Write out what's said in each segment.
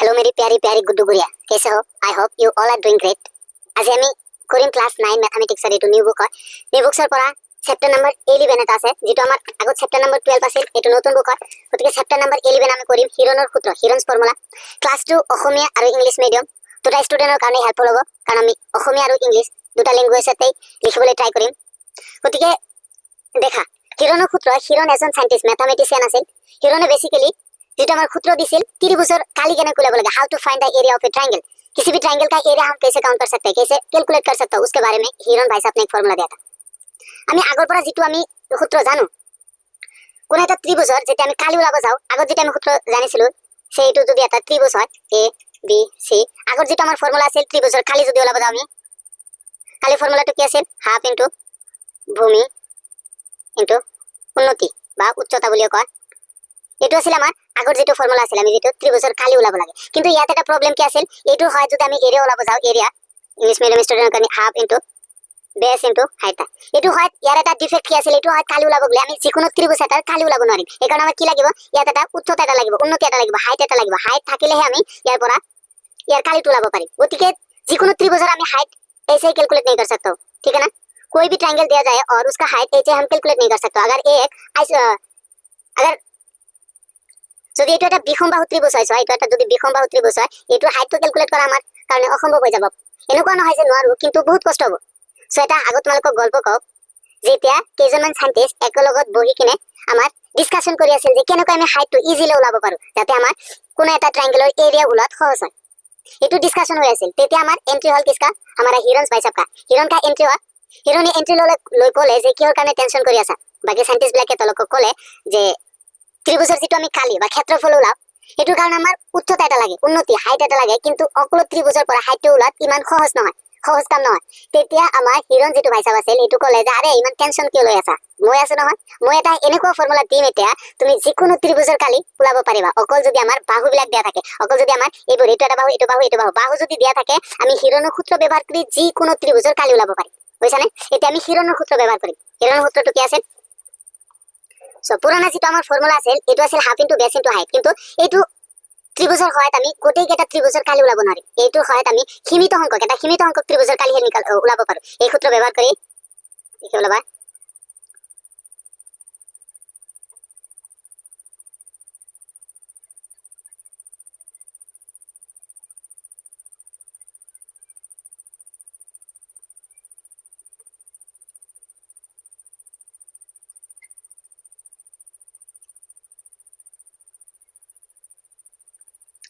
Hello मेरी प्यारी प्यारी गुड्डू गुड़िया, कैसे हो? I hope you all are doing great. আজি আমি কৰিম ক্লাছ 9 ম্যাথমেটিক্সৰ এইটো নিউ বুক হয়। নিউ বুকছৰ পৰা চেপ্টাৰ নম্বৰ 11 এটা আছে, যেটো আমাৰ আগত চেপ্টাৰ নম্বৰ 12 আছিল। এইটো নতুন বুক হয়, গতিকে চেপ্টাৰ নম্বৰ 11 আমি কৰিম হিৰনৰ সূত্ৰ, হিৰনছ ফৰ্মুলা। ক্লাছটো অসমীয়া আৰু ইংলিছ মিডিয়াম দুটা ষ্টুডেণ্টৰ কাৰণে হেল্পফুল হ'ব, কাৰণ আমি অসমীয়া আৰু ইংলিছ দুটা লেংগুৱেজতেই লিখিবলৈ ট্ৰাই কৰিম। গতিকে দেখা, হিৰনৰ সূত্ৰ, হিৰন এজন সাইন্টিষ্ট ম্যাথমেটিচিয়ান আছিল। হিৰনে বেसिकली যেটা আমার सूत्र दिसिल त्रिभुजर काली केने कुले बोलेगा, how to find the area of a triangle. किसी भी ट्रायंगल का एरिया हम कैसे काउंट कर सकते हैं, कैसे कैलकुलेट कर सकते हो, उसके बारे में हिरन भाई साहब ने एक फॉर्मूला दिया था। আমি আগৰ পৰা যেটো আমি সূত্ৰ জানো, কোন এটা ত্ৰিভুজৰ যেটা আমি কালি ওলাব যাও, আগত যেটা আমি সূত্ৰ জানিছিলো সেইটো যদি এটা ত্ৰিভুজ হয় এ বি সি, আগত যেটা আমাৰ ফৰ্মুলা আছিল ত্ৰিভুজৰ কালি যদি ওলাব যাও, আমি কালি ফৰ্মুলাটো কি আছিল, হাফ ইনটু ভূমি ইনটু উন্নতি বা উচ্চতা বুলিও কয়। এটো আছিল আমাৰ আগৰ যেটো ফৰ্মুলা আছিল, আমি যেটো ত্ৰিভুজৰ কালি ওলাব লাগে। কিন্তু ইয়াত এটা প্ৰবলেম কি আছিল, এটো হয় যদি আমি এৰিয়া ওলাব যাও, এৰিয়া ইংলিছ মিডিয়াম ষ্টুডেন্টৰ কাৰণে half into base into height. এটো হয় ইয়াৰ এটা ডিফেক্ট কি আছিল, এটো হয় কালি ওলাব গলে আমি যিকোনো ত্ৰিভুজ এটাৰ কালি ওলাব নোৱাৰিম। এই কাৰণে আমাক কি লাগিব, ইয়াত এটা উচ্চতা এটা লাগিব, উন্নতি এটা লাগিব, হাইট এটা লাগিব। হাইট থাকিলেহে আমি ইয়াৰ পৰা ইয়াৰ কালিটো ওলাব পাৰিম। গতিকে যিকোনো ত্रिभुजर আমি हाइट ऐसे ही कैलकुलेट नहीं कर सकते हो, ठीक है ना। कोई भी ट्रायंगल दिया जाए और उसका हाइट ऐसे हम कैलकुलेट नहीं कर सकते। अगर যদি এটা একটা বিখমবাহু ত্রিভুজ হয়, এটা একটা যদি বিখমবাহু ত্রিভুজ হয়, এটো হাইটটো ক্যালকুলেট করা আমার কারণে অসম্ভব হৈ যাব। এনেকুৱা নহয় যে নোৱাৰো, কিন্তু বহুত কষ্ট হ'ব। সো এটা আগত তোমালোকক গল্প কও, যেতিয়া কেইজনমান সাইন্টিষ্ট একেলগত বহি কিনে আমাৰ ডিসকাশন কৰি আছিল যে কেনেকৈ আমি হাইটটো ইজিলি ওলাব পাৰো, যাতে আমাৰ কোনো এটা ট্ৰায়াঙ্গেলৰ এৰিয়া ওলাত সহজ হয়। এটো ডিসকাশন হৈ আছিল। তেতিয়া আমাৰ এন্ট্ৰি হল কিসকা, हमारा হিৰনছ ভাই সাহেব का হিৰন का एंट्री हुआ। হিৰনে এন্ট্ৰি লৈ ক'লে যে কিহৰ কাৰণে টেনশন কৰি আছা। বাকি সাইন্টিষ্ট বিলাকে তলক ক'লে যে ত্রিভুজের যেটো আমি কালি বা ক্ষেত্রফল ওলাও, এটোর কারণে আমার উচ্চতা এটা লাগে, উন্নতি হাইট এটা লাগে, কিন্তু অকল ত্রিভুজের পৰা হাইটটো ওলাত ইমান সহজ নহয়, সহজ কাম নহয়। তেতিয়া আমাৰ হিৰণ যেটো ভাই সাহেব আছিল, এটো ক'লে যে আরে ইমান টেনশন কিয় লৈ আছা, মই আছো নহয়, মই এটা এনেকুৱা ফৰ্মুলা দিম, এতিয়া তুমি যিকোনো ত্ৰিভুজেৰ কালি ওলাব পাৰিবা, অকল যদি আমাৰ বাহু বিলাক দিয়া থাকে, অকল যদি আমাৰ এইবোৰ এইটো এটা বাহু, এইটো বাহু, এইটো বাহু, বাহু যদি দিয়া থাকে, আমি হিৰণৰ সূত্ৰ ব্যৱহাৰ কৰি যিকোনো ত্ৰিভুজেৰ কালি ওলাব পাৰিম। বুজিছানে? এতিয়া আমি হিৰণৰ সূত্ৰ ব্যৱহাৰ কৰিম। হিৰণৰ সূত্ৰটো কি আছে, সো পুরানা যেটো আমার ফর্মুলা আছিল, এটো আছিল half into base into height. কিন্তু এইটো ত্ৰিভুজৰ সহায়ত আমি গোটেই কেটা ত্ৰিভুজৰ কালি ওলাব নোৱাৰিম। এইটোৰ সহায়ত আমি সীমিত সংখ্যক ত্ৰিভুজৰ কালি ওলাব পাৰো। এই সূত্ৰ ব্যৱহাৰ কৰি লিখি ওলাবা।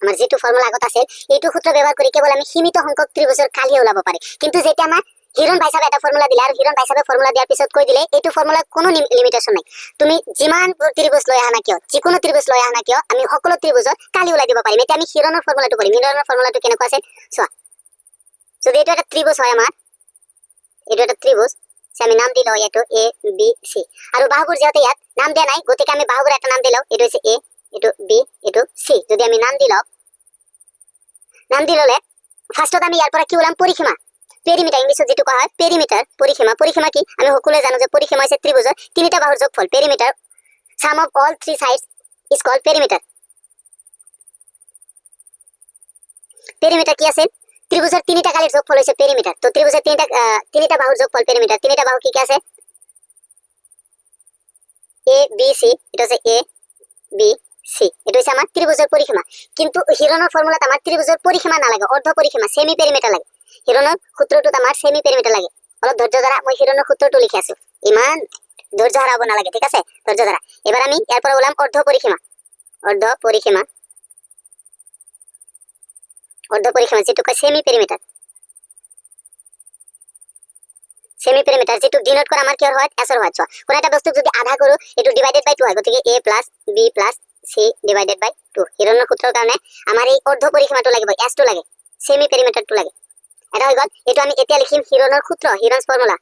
আমাৰ যেটো ফৰ্মুলা আগত আছে, এইটো সূত্ৰ ব্যৱহাৰ কৰি কেৱল আমি সীমিত সংখ্যক ত্ৰিভুজৰ কালি ওলাব পাৰি। কিন্তু যেতিয়া আমাৰ হিৰণ ভাই সাহেব এটা ফৰ্মুলা দিলে, আৰু হিৰণ ভাই সাহেবে ফৰ্মুলা দিয়াৰ পিছত কৈ দিলে এইটো ফর্মুলা কোনো লিমিটেশন নাই, তুমি যিমান ত্রিভুজ লৈ আহা না কিয়, যিকোনো ত্রিভুজ লৈ আহা না কিয়, আমি সকলো ত্ৰিভুজৰ কালি ওলাই দিব পাৰিম। এতিয়া আমি হিৰণৰ ফৰ্মুলাটো কৰিম। হিৰণৰ ফৰ্মুলাটো কেনেকুৱা আছে চোৱা, যদি এইটো এটা ত্ৰিভুজ হয়, আমাৰ এইটো এটা ত্ৰিভুজ, আমি নাম দিলো এইটো এ বি সি, আৰু বাহুবোৰ যেহেতু ইয়াত নাম দিয়া নাই, গতিকে আমি বাহুবোৰ এটা নাম দিলো, এইটো হৈছে এ, এইটো বি, এইটো সি। যদি আমি নাম দিলো, নাম দিলে ফার্স্টত আমি ইয়াৰ পৰা কি ওলাম, পৰিসীমা, পেৰিমিটাৰ, ইংলিছত যেটো কোৱা হয় পেৰিমিটাৰ, পৰিসীমা। পৰিসীমা কি, আমি সকলোৱে জানো যে পৰিসীমা হৈছে ত্ৰিভুজৰ তিনিটা বাহুৰ যোগফল। Perimeter, sum of all three sides is called perimeter. Perimeter কি আছে, ত্ৰিভুজৰ তিনিটা কালিৰ যোগফল হৈছে পেৰিমিটাৰ। তো ত্ৰিভুজৰ তিনিটা বাহুৰ যোগফল পেৰিমিটাৰ। তিনিটা বাহু কি কি আছে, এ বি সি, এটা হৈছে এ বি সি, এটা হচ্ছে আমার ত্রিভুজের পরিসীমা। কিন্তু হিৰণৰ ফৰ্মুলাত আমাৰ ত্ৰিভুজেৰ পৰিসীমা নালাগে, অৰ্ধ পৰিসীমা, সেমি পেৰিমিটাৰ লাগে। হিৰণৰ সূত্ৰটোত আমাৰ সেমি পেৰিমিটাৰ লাগে। অলপ ধৈৰ্য ধৰা, মই হিৰণৰ সূত্ৰটো লিখি আছো, ইমান ধৈৰ্য হাৰাব নালাগে, ঠিক আছে, ধৈৰ্য ধৰা। এবাৰ আমি ইয়াৰ পৰা ওলাম অর্ধ পরিসীমা, অর্ধ পরিসীমা, অর্ধ পরিসীমা যেটো কয় সেমি পেরিমিটার। সেমি পেরিমিটার যেটো ডিনোট করে আমার কি হয়, এসর হয়। কোন একটা বস্তু যদি আধা করো, এটো ডিভাইডেড বাই 2 হয়, গতিকে a plus b plus c divided by 2। হিৰণৰ সূত্ৰৰ কাৰণে আমাৰ এই অৰ্ধ পৰিসীমাটো লাগিব, s টো লাগে, সেমি পেৰিমিটাৰটো লাগে। এটা হৈ গল। এটো আমি এতিয়া লিখিম হিৰণৰ সূত্ৰ, হিৰনছ ফৰ্মুলা।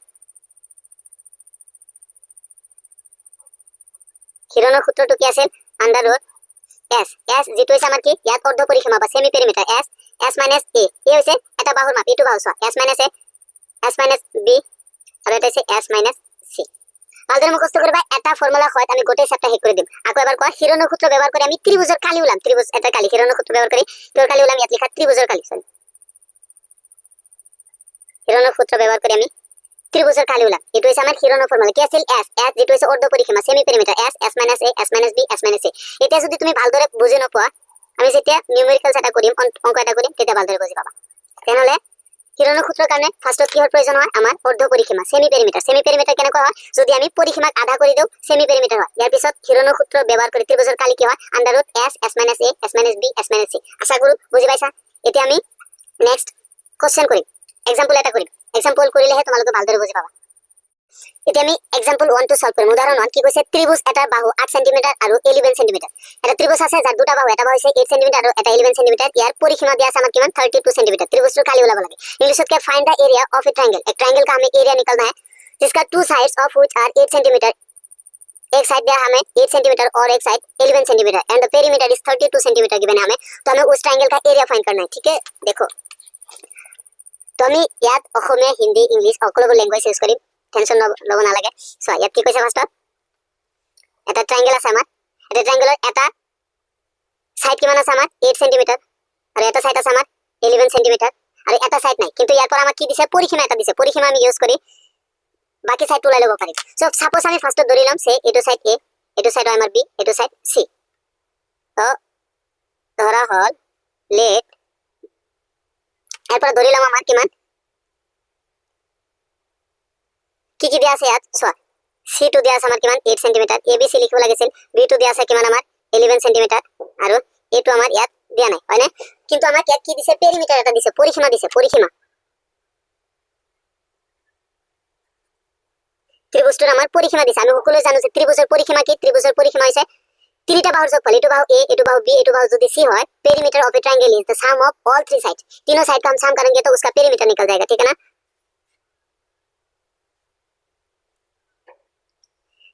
হিৰণৰ সূত্ৰটো কি আছে, আন্ডাৰ ৰুট s, s যেটো হৈছে আমাৰ কি, ইয়াত অৰ্ধ পৰিসীমা বা semi perimeter, s minus a, হৈছে এটা বাহুৰ মাপ, এইটো বাহু চোৱা, s minus a, s minus b, আৰু এটা হৈছে s মাইনাস c। ভালদৰে মুখস্থ কৰিবা এটা ফৰ্মুলা হয় আমি গোটেই চেপ্টাৰ শেষ কৰি দিম আকৌ এবাৰ কোৱা হিৰণৰ সূত্ৰ ব্যৱহাৰ কৰি আমি ত্ৰিভুজৰ কালি ওলাম ত্ৰিভুজ এটা কালি হিৰণৰ সূত্ৰ ব্যৱহাৰ কৰি কিহৰ কালি ওলাম ইয়াত লিখা ত্ৰিভুজৰ কালি হিৰণৰ সূত্ৰ ব্যৱহাৰ কৰি আমি ত্রিভুজের কালি ওলাম এটো হইছে আমার হিরোনো ফর্মুলা কি আছিল s s যেটো হইছে অর্ধ পরিসীমা semi perimeter s s a s b s a এটা যদি তুমি ভালদৰে বুজি নপোৱা আমি যেতিয়া নিউমেৰিকেল এটা কৰিম অংক এটা কৰিম তেতিয়া ভালদৰে বুজি পাবা তেনেহলে হিৰোনো সূত্ৰৰ কাৰণে ফাৰ্ষ্টত কিহৰ প্ৰয়োজন হয় আমাৰ অৰ্ধ পৰিসীমা সেমি পেৰিমিটাৰ কেনেকৈ হয় যদি আমি পৰিসীমাক আধা কৰি দিও সেমি পেৰিমিটাৰ হয় ইয়াৰ পিছত হিৰোনো সূত্ৰ ব্যৱহাৰ কৰি ত্ৰিভুজৰ কালি কি হয় under root s s a s b s c আশা কৰো বুজি পাইছা এতিয়া আমি নেক্সট কোশ্চেন কৰিম এক্সাম্পল এটা কৰিম এক্সাম্পল কৰিলেহে তোমালোকে ভালদৰে বুজি পাবা এতিয়া আমি এক্সাম্পল 1 টো সলভ কৰিম উদাহৰণ 1 কি কৈছে ত্ৰিভুজ এটাৰ বাহু 8 সেমি আৰু 11 সেমি এটা ত্ৰিভুজ আছে যাৰ দুটা বাহু এটা বাহু হৈছে 8 সেমি আৰু এটা 11 সেমি ইয়াৰ পৰিসীমা দিয়া আছে আমাৰ কিমান 32 সেমি ত্ৰিভুজটোৰ কালি ওলাব লাগে इंग्लिश में find the area of a triangle एक ट्रायंगल का हमें एरिया निकालना है जिसका two sides of which are 8 centimetre एक साइड दिया हमें 8 सेंटीमीटर और एक side 11 centimetre and the perimeter is 32 centimetre given है हमें तो हमें उस ट्रायंगल का एरिया फाइंड करना है ठीक है देखो तो আমি ইয়াত অসমীয়া হিন্দী ইংলিশ সকলোবোৰ ল্যাঙ্গুৱেজ ইউজ কৰিম টেনশন লব নালাগে সো ইয়াত কি কৈছে ফাৰ্ষ্টত এটা ট্ৰায়াঙ্গল আছে আমাৰ এটা ট্ৰায়াঙ্গলৰ এটা সাইড কিমান আছে আমাৰ 8 সেন্টিমিটাৰ আৰু এটা সাইড আছে আমাৰ 11 সেন্টিমিটাৰ আৰু এটা সাইড নাই কিন্তু ইয়াৰ পৰা আমাক কি দিছে পৰিসীমা এটা দিছে পৰিসীমা আমি ইউজ কৰি বাকি সাইড ওলাই লব পাৰিম সো সাপোজ আমি ফাৰ্ষ্টত ধৰি লম সে এটো সাইড এ এটো সাইড আমাৰ বি এটো সাইড সি তো ধৰা হল লেট এরপর ধরিলাম আমার কিমান কি কি দিয়া আছে ইয়াত সো C2 দিয়া আছে আমাৰ কিমান 8 সেন্টিমিটাৰ ABC লিখিব লাগিছিল B2 দিয়া আছে কিমান আমাৰ 11 সেন্টিমিটাৰ আৰু A2 আমাৰ ইয়াত দিয়া নাই হয়নে কিন্তু আমাক ইয়াত কি দিছে পেৰিমিটাৰ এটা দিছে পৰিসীমা ত্ৰিভুজটোৰ আমাৰ পৰিসীমা দিছে আমি সকলোৱে জানো যে ত্ৰিভুজৰ পৰিসীমা কি ত্ৰিভুজৰ পৰিসীমা হৈছে তিনিটা বাহুৰ যোগফল এটো বাহু A এটো বাহু B এটো बाहु যদি C হয় perimeter of a triangle is the sum of all three sides तीनों साइड का हम सम करेंगे तो उसका पेरीमीटर निकल जाएगा ठीक है ना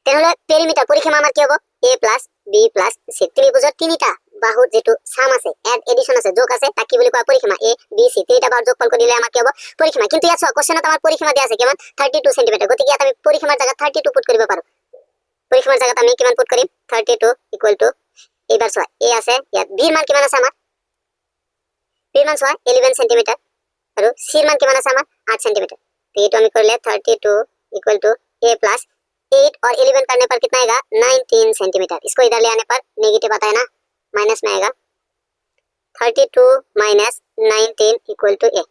তেনেহলে পেরিমিটার পরিসীমা আমাৰ কি হ'ব A plus B plus C ত্ৰিভুজৰ তিনিটা বাহু যেটো সাম আছে এড এডিশন আছে যোগ আছে তাক কি বুলি কোৱা পৰিসীমা A B C তিনিটা বাহুৰ যোগফল কৰিলে আমাৰ কি হ'ব পৰিসীমা কিন্তু ইয়াত কোশ্চেনত আমাৰ পৰিসীমা দিয়া আছে কিমান 32 সেন্টিমিটাৰ গতিকে ইয়াত আমি পৰিসীমাৰ জায়গাত 32 পুট কৰিব পাৰো পৰিসীমাৰ জায়গাত আমি কিমান পুট কৰিম 32 ইকুয়াল টু এবাৰ চোৱা A আছে ইয়াত B ৰ মান কিমান আছে আমাৰ B ৰ মান চোৱা 11 সেন্টিমিটাৰ আৰু C ৰ মান কিমান আছে আমাৰ 8 সেন্টিমিটাৰ তো এইটো আমি কৰিলে 32 इक्वल टू A प्लस 8 और 11 करने पर कितना आएगा 19 सेंटीमीटर इसको इधर ले आने पर नेगेटिव आता है ना माइनस में आएगा 32 माइनस 19 इक्वल टू A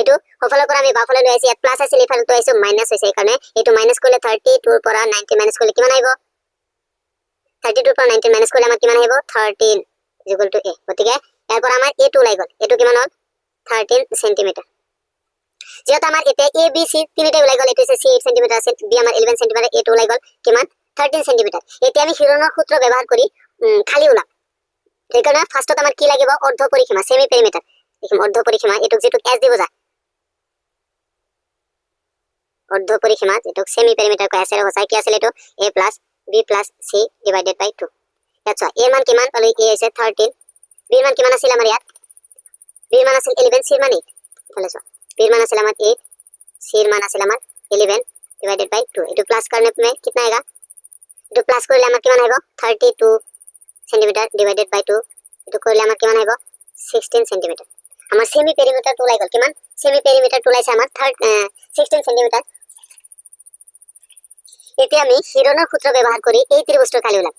এটো হফলৰ পৰা আমি বাফলে লৈ আছি ইয়াত প্লাস আছে লিফালে তো আইছো মাইনাস হৈছে এই কাৰণে এটো মাইনাস কৰিলে 32 ৰ পৰা 19 মাইনাস কৰিলে কিমান আহিব 32 পৰা 19 মাইনাস কৰিলে আমাৰ কিমান আহিব 13 ইকুয়াল টু A গতিকে ইয়াৰ পৰা আমাৰ A2 ওলাই গল এটো কিমান হল 13 সেন্টিমিটার যেটা আমার এতে A B C তিনটা ওলাই গল এটো হচ্ছে C 8 সেন্টিমিটার আছে B আমার 11 সেন্টিমিটার A2 ওলাই গল কিমান 13 সেন্টিমিটার এতে আমি হিৰণৰ সূত্ৰ ব্যৱহাৰ কৰি খালি ওলাম এই কাৰণে ফাৰ্ষ্টত আমাৰ কি লাগিব অৰ্ধ পৰিসীমা সেমি পেরিমিটার দেখুন অর্ধ পরিসীমা এটুক যেটুক S দিব যায় অর্ধ পরিসীমা যেটুক সেমি পেরিমিটার কো S এর হোসাই কি আছিল এটো A plus B plus C divided by 2 আচ্ছা A মান কিমান পালে A আছে 13 B মান কিমান আছিল আমাৰ ইয়াত B মান আছিল 11 C মান 8 তাহলে চোৱা B मान আছিল আমার 8 C मान আছিল আমার 11 divided by 2 এটো প্লাস करने में कितना आएगा এটো প্লাস করলে আমার কিমান আইবো 32 সেন্টিমিটার divided by 2 এটো করলে আমার কিমান আইবো 16 সেন্টিমিটার আমার সেমি পেরিমিটার টুলাই গল কিমান সেমি পেরিমিটার টুলাইছে আমার 16 সেন্টিমিটার এতে আমি হিৰণৰ সূত্ৰ ব্যৱহাৰ কৰি এই ত্ৰিভুজটোৰ কালি ওলাম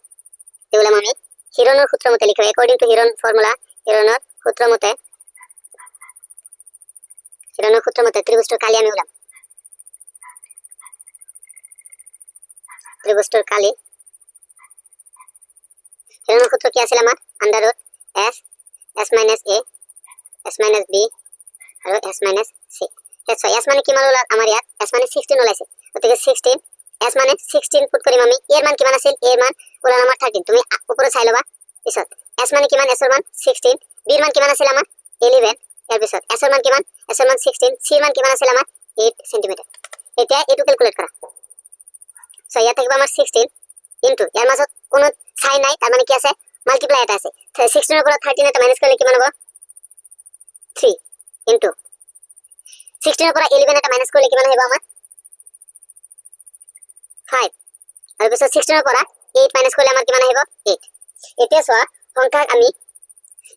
তেউলাম আমি হিৰণৰ সূত্ৰ মতে লিখো अकॉर्डिंग टू হিৰণ ফৰ্মুলা হিৰণৰ সূত্ৰ মতে হিৰণৰ সূত্ৰ মতে ত্ৰিভুজটোৰ কালি আমি ওলাম ত্ৰিভুজটোৰ কালি হিৰণৰ সূত্ৰ কি আছিল আমাৰ under root s s minus a s minus b আৰু s minus c হেছো s মানে কিমান ওলাল আমাৰ ইয়াত s মানে 16 ওলাইছে গতিকে 16 s মানে 16 পুট কৰিম আমি এৰ মান কিমান আছিল এৰ মান ওলাল আমাৰ 13 তুমি উপরে চাই লবা পিছত s মানে কিমান s এর মান 16 b এর মান কিমান আছিল আমাৰ 11 এৰ পিছত s এৰ মান কিমান s এৰ মান 16 c এৰ মান কিমান আছিল আমাৰ 8 সেন্টিমিটার এটা এটু ক্যালকুলেট করা সো ইয়া থাকবে আমার 16 ইনটু এর মাজত কোনো সাইন নাই তার মানে কি আছে মাল্টিপ্লাই এটা আছে 16 এর পর 13 এটা মাইনাস করলে কিমান হবে 3 ইনটু 16 এর পর 11 এটা মাইনাস করলে কিমান হবে আমার 5 আৰু পিছত 16 ৰ পৰা 8 মাইনাস কৰিলে আমাৰ কিমান আহিব 8 এতিয়া চোৱা সংখ্যাক আমি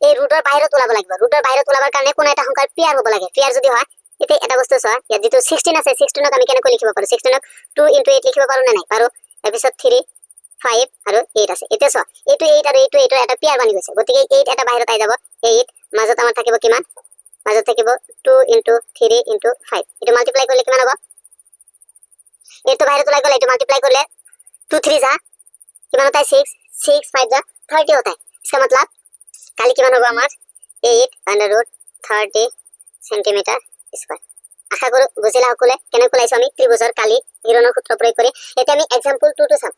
এই ৰুটৰ বাহিৰত ওলাব লাগিব ৰুটৰ বাহিৰত ওলাবৰ কাৰণে কোনো এটা সংখ্যাৰ পেয়াৰ হ'ব লাগে পেয়াৰ যদি হয় এতিয়া এটা বস্তু চোৱা ইয়াত যেটো 16 আছে 16ক আমি কেনেকৈ লিখিব পাৰো 16ক 2 * 8 লিখিব পাৰো নে নাই পাৰো তাৰ পিছত 3 5 আৰু 8 আছে এতিয়া চোৱা এইটো 8 আৰু এইটো 8 ৰ এটা পেয়াৰ বনি গৈছে গতিকে 8 এটা বাহিৰত আই যাব 8 মাজত আমাৰ থাকিব কিমান মাজত থাকিব 2 * 3 * 5 এটো মাল্টিপ্লাই কৰিলে কিমান হ'ব এইটো বাহিৰত ওলাই গ'লে এটো মাল্টিপ্লাই কৰিলে 2 3 जा कितना होता है 6 6 5 जा 30 होता है इसका मतलब काली किमान होगा हमार 8 √ 30 सेंटीमीटर स्क्वायर आशा करू बुझिला সকলে কেনে কলাইছো আমি ত্ৰিভুজৰ কালি হিৰণৰ সূত্ৰ প্ৰয়োগ কৰি এতিয়া আমি एग्जांपल 2 টো চাম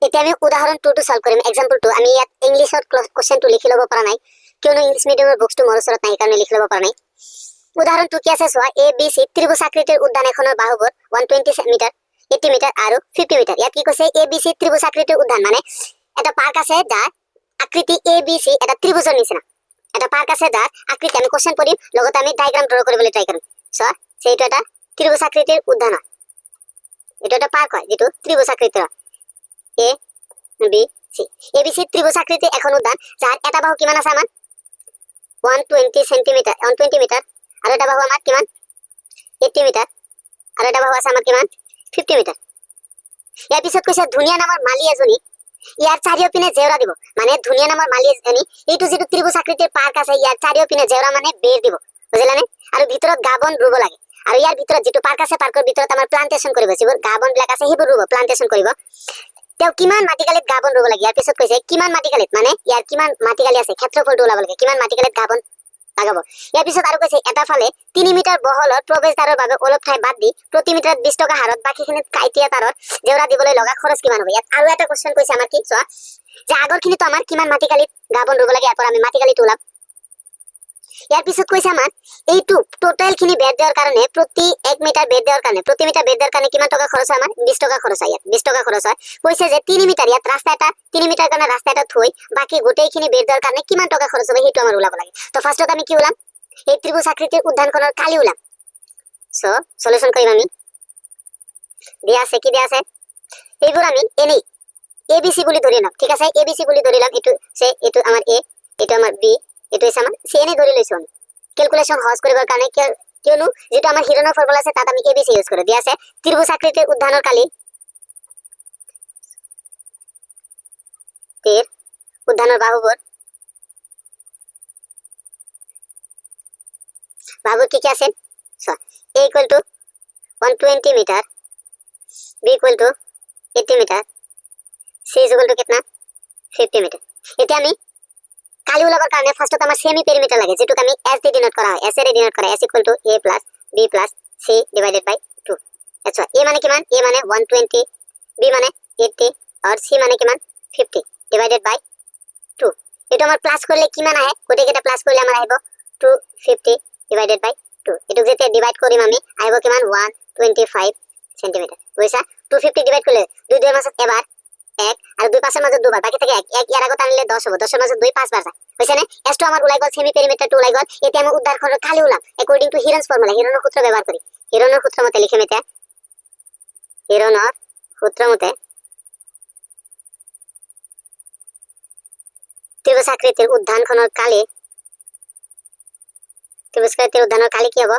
এতিয়া আমি উদাহৰণ 2 টো সলভ কৰিম एग्जांपल 2 আমি ইয়াত ইংলিশত কোশ্চেন টো লিখি লব পৰা নাই কিয়নো ইংলিশ মিডিয়ামৰ বুকটো মোৰ ওচৰত নাই কাৰণে লিখি লব পৰা নাই উদাহৰণ 2 কি আছে চোৱা এ বি সি ত্ৰিভুজ আকৃতিৰ উদ্যান এখনৰ বাহুবোৰ 120 মিটাৰ 80 মিটাৰ আৰ 50 মিটাৰ ইয়াত কি কৈছে এ বি সি ত্ৰিভুজ আকৃতিৰ উদ্যান মানে এটা পাৰ্ক আছে যাৰ আকৃতি এ বি সি এটা ত্ৰিভুজৰ নিচিনা এটা পাৰ্ক আছে যাৰ আকৃতি আমি কোশ্চেন পঢ়িম লগত আমি ডায়াগ্ৰাম ড্ৰ কৰিবলৈ ট্ৰাই কৰিম সো সেইটো এটা ত্ৰিভুজ আকৃতিৰ উদ্যান এটা এটা পাৰ্ক হয় যেটো ত্ৰিভুজ আকৃতিৰ A B C A B সি ত্ৰিভুজ আকৃতিৰ এখন উদ্যান যাৰ এটা বাহু কিমান আছে আমাৰ 120 সেন্টিমিটাৰ 120 মিটাৰ আৰু এটা বাহু আমাৰ কিমান 80 মিটাৰ আৰু এটা বাহু আছে আমাৰ কিমান 50 মিটাৰ ইয়াৰ পিছত কৈছে ধুনিয়া নামৰ মালি এজনী ইয়াৰ চাৰিওপিনে জেওৰা দিব মানে ধুনিয়া নামৰ মালি এজনী এইটো যেটো ত্ৰিভুজ আকৃতিৰ পাৰ্ক আছে ইয়াৰ চাৰিওপিনে জেওৰা মানে বেৰ দিব বুজিলানে আৰু ভিতৰত গাবন ৰুব লাগে আৰু ইয়াৰ ভিতৰত যেটো পাৰ্ক আছে পাৰ্কৰ ভিতৰত আমাৰ প্লান্টেশন কৰিব যিবোৰ গাবন ব্ল্যাক আছে সেইবোৰ ৰুব প্লান্টেশন কৰিব তেও কিমান মাটিকালিত গাবন ৰুব লাগে ইয়াৰ পিছত কৈছে কিমান মাটিকালিত মানে ইয়াৰ কিমান মাটিকালি আছে ক্ষেত্ৰফলটো ওলাব লাগে কিমান মাটিকালিত গাবন লাগাব ইয়াৰ পিছত আৰু কৈছে এটা ফালে 3 মিটাৰ বহলৰ প্ৰৱেশদ্বাৰৰ বাবে অলপ ঠাই বাদ দি প্ৰতি মিটাৰত 20 টকা হাৰত বাকিখিনিত কাইটিয়া তাৰৰ জেওৰা দিবলৈ লগা খৰচ কিমান হ'ব ইয়াত আৰু এটা কোশ্চেন কৈছে আমাৰ কি চোৱা যে আগৰখিনিতো আমাৰ কিমান মাটিকালিত গাবন ৰুব লাগে ইয়াৰ পৰা আমি মাটিকালিত ওলাম ইয়াৰ পিছত কৈছে আমাৰ এইটো টোটাল খিনি বেৰ দিয়াৰ কাৰণে প্ৰতি 1 মিটাৰ বেৰ দিয়াৰ কাৰণে প্ৰতি মিটাৰ বেৰ দিয়াৰ কাৰণে কিমান টকা খৰচ হয় আমাৰ 20 টকা খৰচ হয় ইয়াত 20 টকা খৰচ হয় কৈছে যে 3 মিটাৰ ইয়াত ৰাস্তা এটা 3 মিটাৰ কাৰণে ৰাস্তা এটা থৈ বাকি গোটেইখিনি বেৰ দিয়াৰ কাৰণে কিমান টকা খৰচ হ'ব সেইটো আমাৰ ওলাব লাগে তো ফাৰ্ষ্টত আমি কি ওলাম এই ত্ৰিভুজ আকৃতিৰ উদ্যানখনৰ কালি ওলাম সো সলিউশন কৰিম আমি দিয়া আছে কি দিয়া আছে এইবোৰ আমি এনেই এবিসি বুলি ধৰি লম ঠিক আছে এবিসি বুলি ধৰি লম এটো আমাৰ এ এটো আমাৰ বি এটো আছে আমাৰ সি এনে ধৰি লৈছো আমি ক্যালকুলেশন সহজ কৰিবৰ কাৰণে কিয়নো যেটো আমাৰ হিৰণৰ ফৰ্মুলা আছে তাত আমি এবিসি ইউজ কৰো দিয়া আছে ত্ৰিভুজ আকৃতিৰ উদ্যানৰ কালি তীৰ উদ্যানৰ বাহুবোৰ बाबू की क्या है so a equal to 120 metre b equal to 80 metre c equal to कितना 50 मीटर এতিয়া আমি কালি ওলাবৰ কাৰণে ফাৰ্ষ্টত আমাৰ সেমি পেৰিমিটাৰ লাগে যেটো আমি s দি ডিনোট কৰা হয় s এৰে ডিনোট কৰা s equal to a plus b plus c divided by 2 আচ্ছা a মানে কিমান a মানে 120 b মানে 80 আৰু c মানে কিমান 50 ডিভাইডেড বাই 2 এটা আমাৰ প্লাস কৰিলে কিমান আহে গোটেইকেইটা প্লাস কৰিলে আমাৰ আহিব 250 divided by 2 এটুক যেতে ডিভাইড কৰিম আমি আহিব কিমান 125 সেন্টিমিটাৰ বুঝছা 250 ডিভাইড কৰিলে দুই দুইৰ মাজত এবাৰ 1 আৰু দুই পাঁচৰ মাজত দুবাৰ বাকি থাকে 1 1 ইয়াৰ আগত আনিলে 10 হ'ব 10 ৰ মাজত 2 5 বাৰ যায় বুঝছা নে এটো আমাৰ ওলাই গল সেমি পেৰিমিটাৰ টো ওলাই গল এতিয়া আমি উদ্ধাৰখনৰ কালি ওলাম অ্যাকৰ্ডিং টু হিৰনস ফৰ্মুলা হিৰনৰ সূত্ৰ ব্যৱহাৰ কৰি হিৰনৰ সূত্ৰ মতে লিখিম এতিয়া হিৰনৰ সূত্ৰ মতে ত্ৰিভুজ আকৃতিৰ উদ্যানখনৰ কালি ত্ৰিভুজ আকৃতিৰ উদ্যানৰ কালি কি হ'ব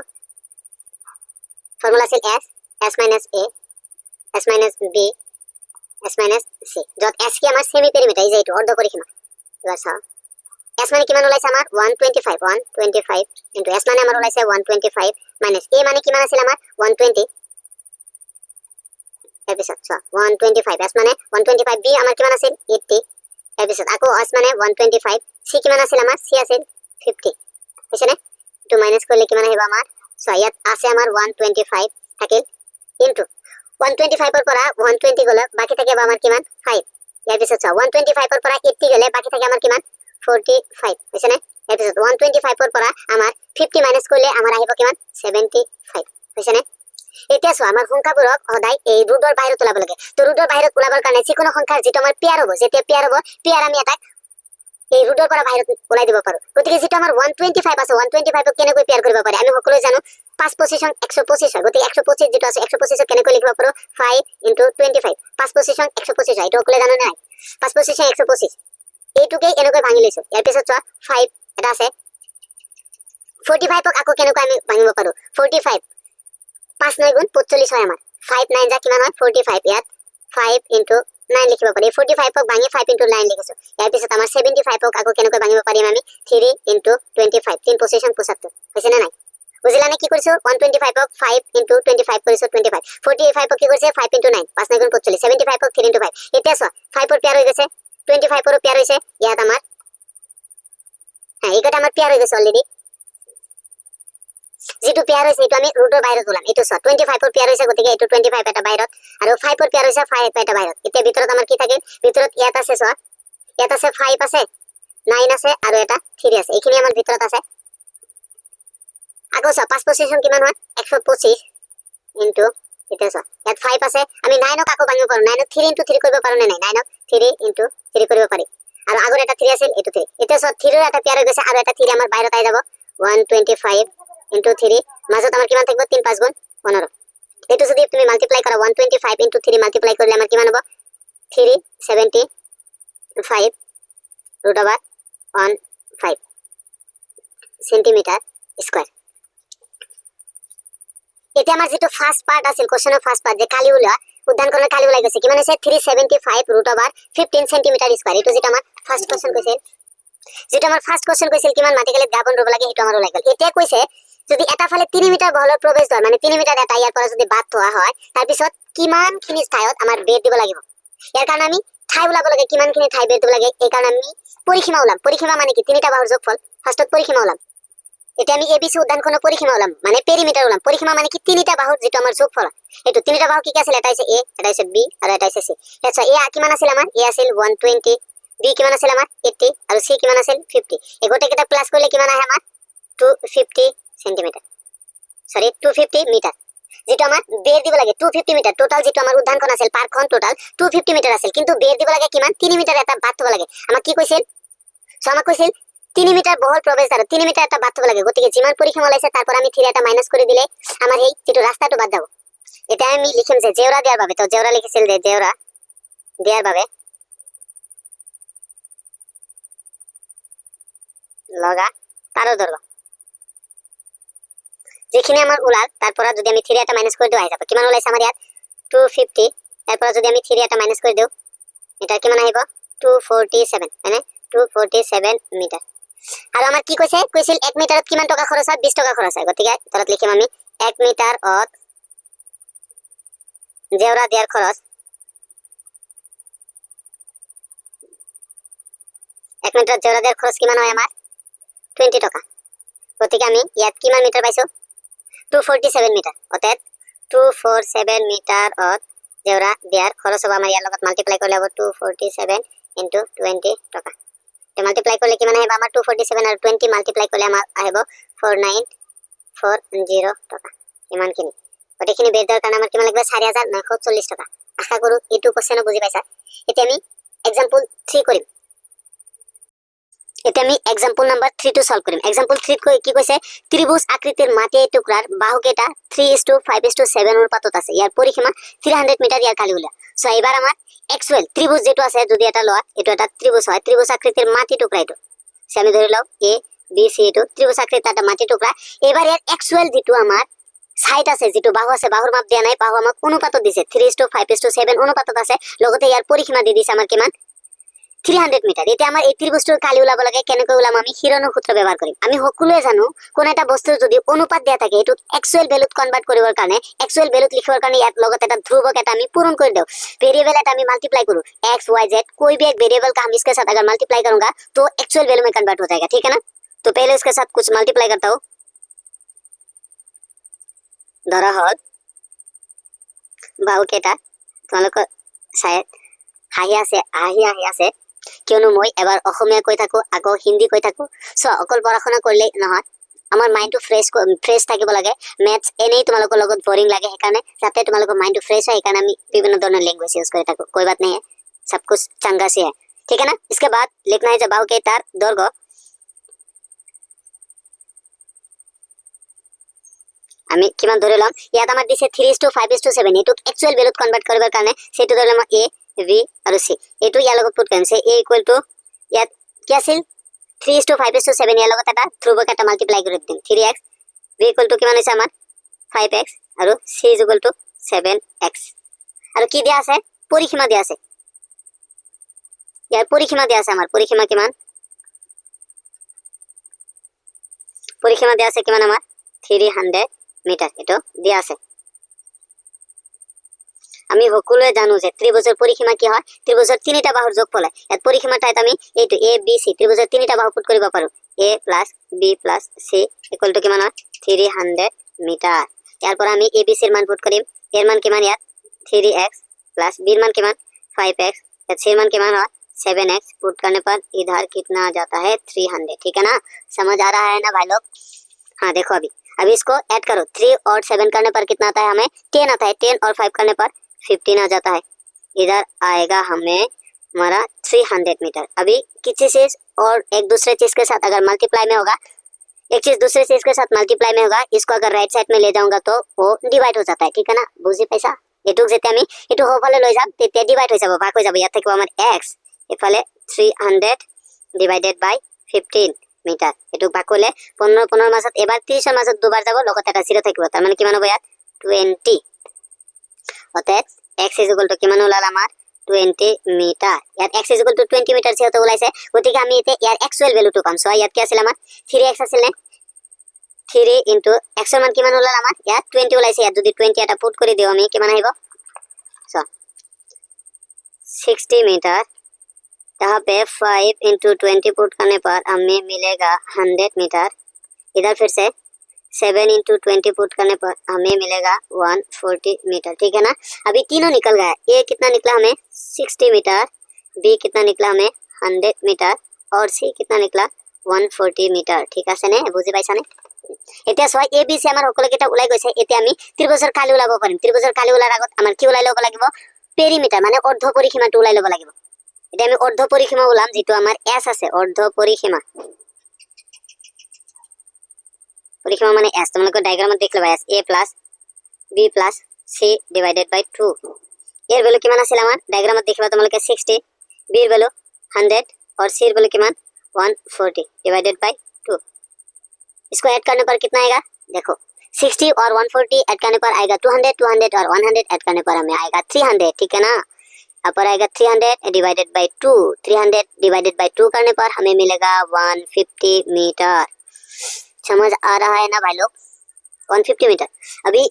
ফর্মুলা আছিল s minus a s minus b s minus c যত s কি আমাৰ সেমি পেৰিমিটাৰ এই যে এইটো অৰ্ধ পৰিসীমা এবাৰ চাও s মানে কিমান ওলাইছে আমাৰ 125 ইনটু s মানে আমাৰ ওলাইছে 125 মাইনাস a মানে কিমান আছিল আমাৰ 120 এপিছত চাও 125 s মানে 125 b আমাৰ কিমান আছিল 80 এপিছত আকৌ s মানে 125 c কিমান আছিল আমাৰ c আছিল 50 বুজিছনে to minus কৰলে কিমান আহিব আমাৰ সো ইয়াত আছে আমাৰ 125 থাকিল ইনটু 125 ৰ পৰা 120 গলে বাকি থাকিব আমাৰ কিমান 5 ইয়াৰ পিছত 125 ৰ পৰা 80 গলে বাকি থাকে আমাৰ কিমান 45 বুজিছনে ইয়াৰ পিছত 125 ৰ পৰা আমাৰ 50 মাইনাস কৰিলে আমাৰ আহিব কিমান 75 বুজিছনে এতিয়া আমাৰ সংখ্যাবোৰক সদায় এই ৰুটৰ বাহিৰত ওলাব লাগে তো ৰুটৰ বাহিৰত ওলাবৰ কাৰণে যিকোনো সংখ্যাৰ যেটো আমাৰ পেয়াৰ হ'ব যেতিয়া পেয়াৰ হ'ব পেয়াৰ আমি এটা এই ৰুটৰ পৰা বাহিৰত ওলাই দিব পাৰো গতিকে যেটো আমাৰ 125 আছে 125 ক কেনেকৈ পেয়াৰ কৰিব পাৰি আমি সকলোৱে জানো 5 পজিশন 125 হয় গতিকে 125 যেটো আছে 125 কেনেকৈ লিখিব পাৰো 5 * 25 5 পজিশন 125 হয় এটো অকলে জানো নাই 5 পজিশন 125 এইটোকে এনেকৈ ভাঙি লৈছো ইয়াৰ পিছত চোৱা 5 এটা আছে 45 ক আকৌ কেনেকৈ আমি ভাঙিব পাৰো 45 5 9 * 45 হয় আমাৰ 5 9 যা কিমান হয় 45 ইয়াত 5 * 9 লিখিব পাৰি 45 ক ভাঙি 5 * 9 লিখিছো ইয়াৰ পিছত আমাৰ 75 ক আকৌ কেনেকৈ ভাঙিব পাৰিম আমি 3 * 25 3 পজিশন 75 হৈছে না নাই বুজিলা নে কি কৰিছো 125 ক 5 * 25 কৰিছো 25 45 ক কি কৰিছে 5 * 9 5 9 * 45 75 ক 3 * 5 এতিয়া চোৱা 5 ৰ পেয়াৰ হৈ গৈছে 25 ৰ পেয়াৰ হৈছে ইয়াত আমাৰ এইটা আমাৰ পেয়াৰ হৈ গৈছে অলৰেডি যেটো পেয়াৰ হৈছে এটো আমি ৰুটৰ বাহিৰত ওলাম এটো চোৱা 25 ৰ পেয়াৰ হৈছে গতিকে এটো 25 এটা বাহিৰত আৰু 5 ৰ পেয়াৰ হৈছে 5 এটা বাহিৰত এতিয়া ভিতৰত আমাৰ কি থাকে ভিতৰত ইয়াত আছে চোৱা ইয়াত আছে 5 আছে 9 আছে আৰু এটা 3 আছে এইখিনি আমাৰ ভিতৰত আছে আকৌ চোৱা 5 পজিশন কিমান হয় 125 ইনটু এটা চোৱা ইয়াত 5 আছে আমি 9 ক আকৌ ভাঙিব পাৰো 9 ক 3 * 3 কৰিব পাৰো নে নাই 9 ক 3 * 3 কৰিব পাৰি আৰু আগৰ এটা 3 আছিল এটো 3 এটা চোৱা 3 ৰ এটা পেয়াৰ হৈ গৈছে আৰু এটা 3 আমাৰ বাহিৰত আই যাব 125 * 3 মাজত আমাৰ কিমান থাকিব 3 5 গুণ 15 এটো যদি তুমি মাল্টিপ্লাই কৰা 125 * 3 মাল্টিপ্লাই কৰিলে আমাৰ কিমান হ'ব 375 √15 সেন্টিমিটাৰ স্কয়াৰ এটা আমাৰ যেটো ফাৰ্স্ট পাৰ্ট আছিল কোশ্চেনৰ ফাৰ্স্ট পাৰ্ট যে কালি উলা উদ্যানখনৰ কালি উলাই গৈছে কিমান আছে 375 √15 সেন্টিমিটাৰ স্কয়াৰ এটো যেটা আমাৰ ফাৰ্স্ট কোশ্চেন কৈছিল যেটা আমাৰ ফাৰ্স্ট কোশ্চেন কৈছিল কিমান মাটিকালিত গাবন ৰব লাগে হেটো আমাৰ ওলাই গল এতিয়া কৈছে যদি এটা ফালে 3 মিটাৰ বহলৰ প্ৰবেশদ্বাৰ মানে 3 মিটাৰ এটা ইয়াৰ পৰা যদি বাদ থোৱা হয় তাৰ পিছত কিমান খিনি ঠাইত আমাৰ বেদ দিব লাগিব ইয়াৰ কাৰণে আমি ঠাই ওলাব লাগে কিমান খিনি ঠাই বেদ দিব লাগে এই কাৰণে আমি পৰিসীমা ওলাম পৰিসীমা মানে কি তিনিটা বাহুৰ যোগফল ফাৰ্স্টত পৰিসীমা ওলাম এটা আমি এবিসি উদ্যানখনৰ পৰিসীমা ওলাম মানে পেৰিমিটাৰ ওলাম পৰিসীমা মানে কি তিনিটা বাহুৰ যেটো আমাৰ যোগফল এটো তিনিটা বাহু কি কি আছিল এটা হৈছে এ এটা হৈছে বি আৰু এটা হৈছে সি আচ্ছা এ কিমান আছিল আমাৰ এ আছিল 120 বি কিমান আছিল আমাৰ 80 আৰু সি কিমান আছিল 50 এগোটে কেটা প্লাস কৰিলে কিমান আহে আমাৰ 250 সেন্টিমিটাৰ সৰি 250 মিটাৰ যেটো আমাৰ বেৰ দিব লাগে 250 মিটাৰ টোটাল যেটো আমাৰ উদ্যানখন আছিল পাৰ্কখন টোটাল 250 মিটাৰ আছিল কিন্তু বেৰ দিব লাগে কিমান 3 মিটার এটা বাদ থব লাগে আমাক কি কৈছিল সো আমাক কৈছিল 3 মিটার বহল প্রবেশদ্বার 3 মিটার এটা বাদ থব লাগে গতিকে যিমান পরিসীমা লাইছে তারপর আমি 3 এটা মাইনাস করে দিলে আমার এই যেটো রাস্তাটো বাদ যাব এটা আমি লিখিম যে জেওরা দেয়ার ভাবে তো জেওরা লিখিছিল যে জেওরা দেয়ার ভাবে লগা তারও দৈর্ঘ্য যেখানে আমার উলাল তারপর যদি আমি 3 এটা মাইনাস করে দেই আই যাব কিমান ওলাইছে আমার ইয়াত 250 তারপর যদি আমি 3 এটা মাইনাস করে দেও এটা কিমান আইব 247 মানে 247 মিটার আর আমার কি কইছে কইছিল 1 মিটারত কিমান টাকা খরচ হয় 20 টাকা খরচ হয় গতিকে তলত লিখিম আমি 1 মিটার অত জেওরা দেয়ার খরচ 1 মিটার জেওরা দেয়ার খরচ কিমান হয় আমার 20 টাকা গতিকে আমি ইয়াত কিমান মিটার পাইছো 247 মিটার অর্থাৎ 247 মিটার অত জেওরা দেয়ার খরচ হবে আমার ইয়ার লগত মাল্টিপ্লাই করলে হবে 247 * 20 টাকা তো মাল্টিপ্লাই করলে কিমান আহিব আমাৰ 247 আৰু 20 মাল্টিপ্লাই কৰলে আমাৰ আহিব 4940 টাকা ইমানখিনি গটেখিনি বেৰ দাৰ কাৰণে আমাৰ কিমান লাগিব 4940 টাকা আশা কৰো এটো কোশ্চেন বুজি পাইছা এতিয়া আমি एग्जांपल 3 কৰিম এটা আমি एग्जांपल নাম্বাৰ 3 টো সলভ কৰিম एग्जांपल 3 ত কি কৈছে ত্ৰিভুজ আকৃতিৰ মাটি টুকুৰাৰ বাহুকেটা 3:5:7 অনুপাতত আছে ইয়াৰ পৰিসীমা 300 মিটাৰ ইয়াৰ কালি উলিয়া সো এবাৰ আমাৰ एक्चुअल ত্ৰিভুজ যেটো আছে যদি এটা লয় এটো এটা ত্ৰিভুজ হয় ত্ৰিভুজ আকৃতিৰ মাটি টুকৰা এটো আমি ধৰি লও এ বি সি এটো ত্ৰিভুজ আকৃতিৰ এটা মাটি টুকৰা এবাৰ ইয়াৰ एक्चुअल যেটো আমাৰ সাইড আছে যেটো বাহু আছে বাহুৰ মাপ দিয়া নাই বাহু আমাক অনুপাতত দিছে 3:5:7 অনুপাতত আছে লগতে ইয়াৰ পৰিসীমা দি দিছে আমাৰ কিমান 300 মিটাৰ এটা আমাৰ এই ত্ৰিভুজটোৰ কালি উলাব লাগে কেনেকৈ উলাম আমি হিৰনৰ সূত্ৰ ব্যৱহাৰ কৰিম আমি সকলোৱে জানো কোন এটা বস্তুৰ যদি অনুপাত দিয়া থাকে এটো एक्चुअल ভ্যালুত কনভাৰ্ট কৰিবৰ কাৰণে एक्चुअल ভ্যালুত লিখিবৰ কাৰণে ইয়াত লগত এটা ধ্ৰুৱক এটা আমি পূৰণ কৰি দেও वेरिएबल এটা আমি मल्टीप्लाई करूं x y z कोई भी एक वेरिएबल का हम इसके साथ अगर मल्टीप्लाई करूंगा तो एक्चुअल वैल्यू में कन्वर्ट हो जाएगा ठीक है ना तो पहले इसके साथ कुछ मल्टीप्लाई करता हूं ধরা হল বাহু কেটা তোমালোকৰ শায়দ হাঁহি আছে কিয়নো মই এবাৰ অসমীয়া কৈ থাকো আকৌ হিন্দী কৈ থাকো সো অকল পঢ়াশুনা কৰিলে নহয় আমাৰ মাইন্ড টু ফ্ৰেশ থাকিব লাগে मैथ्स এনেই তোমালোকৰ লগত बोरिंग লাগে সেইকাৰণে যাতে তোমালোকৰ মাইন্ড টু ফ্ৰেশ হয় সেইকাৰণে আমি বিভিন্ন ধৰণৰ ল্যাঙ্গুয়েज ইউজ কৰি থাকো कोई बात नहीं है सब कुछ चंगा से है ठीक है ना इसके बाद लिखना है जब बाहु के तार दৈর্ঘ্য আমি কিমান ধৰি লম ইয়াত আমাৰ দিছে 3:5:7 এটুক একচুয়াল ভ্যালুত কনভাৰ্ট কৰিবৰ কাৰণে সেটো ধৰি লম a b আৰু c এটো ইয়াৰ লগত পুট কৰিম a ইকুৱেল টু ইয়াত কি আছিল 3:5:7 ইয়াৰ লগত এটা ধ্ৰুবক এটা মাল্টিপ্লাই কৰি দিম 3x b ইকুৱেল টু কিমান হৈছে আমাৰ 5x আৰু c ইকুৱেল টু 7x আৰু কি দিয়া আছে পৰিসীমা দিয়া আছে ইয়াৰ পৰিসীমা দিয়া আছে আমাৰ পৰিসীমা কিমান পৰিসীমা দিয়া আছে কিমান আমাৰ 300 মিটাৰ এটো দিয়া আছে আমি সকলোৱে জানো যে ত্ৰিভুজৰ পৰিসীমা কি হয় ত্ৰিভুজৰ তিনিটা বাহুৰ যোগফল ইয়াত পৰিসীমা ঠাইত আমি এইটো a b c ত্ৰিভুজৰ তিনিটা বাহু পুট কৰিব পাৰো a + b + c equal to কিমান হয় 300 মিটাৰ ইয়াৰ পৰা আমি a b c ৰ মান পুট কৰিম এৰ মান কিমান ইয়াত 3x + b ৰ মান কিমান 5x यात c मान किमान है 7x पुट करने पर इधर कितना आ जाता है 300 ठीक है ना समझ आ रहा है ना भाई लोग हाँ देखो अभी इसको ऐड करो 3 और 7 करने पर कितना आता है हमें 10 आता है 10 और 5 करने पर 15 आ जाता है इधर आएगा हमें हमारा 300 मीटर अभी किसी चीज और एक दूसरे चीज के साथ अगर मल्टीप्लाई में होगा एक चीज दूसरे चीज के साथ मल्टीप्लाई में होगा इसको अगर राइट साइड में ले जाऊंगा तो वो डिवाइड हो जाता है ठीक है ना बुझी पैसा এটুক যেতে আমি এটু হোফালে লৈ যাম তেতিয়া ডিভাইড হৈ যাব ভাগ হৈ যাব ইয়াত থাকিব আমাৰ x এফালে 300 ডিভাইডেড বাই 15 মিটাৰ এটুক ভাগ কৰিলে 15 15 মাজত এবাৰ 30 ৰ মাজত দুবাৰ যাব লগত এটা 0 থাকিব তাৰ মানে কিমান হ'ব ইয়াত 20 অতএব x কিমান ওলাল আমাৰ 20 মিটাৰ ইয়াত x 20 মিটাৰ যেহেতু ওলাইছে গতিকে আমি এতিয়া ইয়াৰ একচুয়াল ভ্যালুটো পাম সো ইয়াত কি আছিল আমাৰ 3x আছিল নে 3 into x এর মান কিমান হলো আমার ইয়াত 20 ওলাইছে ইয়াত যদি 20 এটা পুট কৰি দিও আমি কিমান আহিব সো 60 मीटर यहाँ पे 5 into 20 पुट करने पर हमें मिलेगा 100 मीटर इधर फिर से 7 into 20 पुट करने पर हमें मिलेगा 140 मीटर ठीक है ना अभी तीनों निकल गया ए कितना निकला हमें 60 मीटर बी कितना निकला हमें 100 मीटर और सी कितना निकला 140 मीटर ठीक আছে নে বুজি পাইছানে এতিয়া সয় এ বি সি আমাৰ সকলো কিটা উলাই গৈছে এতিয়া আমি ত্ৰিভুজৰ কালি উলাব পাৰিম ত্ৰিভুজৰ কালি উলাৰ আগত আমাৰ কি উলাই লব লাগিব পেৰিমিটাৰ মানে অৰ্ধ পৰিসীমাটো উলাই লব লাগিব এতিয়া আমি অৰ্ধ পৰিসীমা উলাম যেটো আমাৰ s আছে অৰ্ধ পৰিসীমা পৰিসীমা মানে s তোমালোকে ডায়াগ্ৰামত দেখ লবা s a + b + c divided by 2 এর ভ্যালু কিমান আছিল আমাৰ ডায়াগ্ৰামত দেখিবা তোমালোকে 60 b এর ভ্যালু 100 और c এর ভ্যালু কিমান 140 डिवाइडेड बाय 2 इसको ऐड करने पर कितना आएगा देखो 60 और 140 ऐड करने पर आएगा 200 200 और 100 ऐड करने पर हमें आएगा 300 ठीक है ना यहाँ पर आएगा 300 डिवाइडेड बाय 2 300 डिवाइडेड बाय 2 करने पर हमें मिलेगा 150 मीटर समझ आ रहा है ना भाई लोग 150 मीटर अभी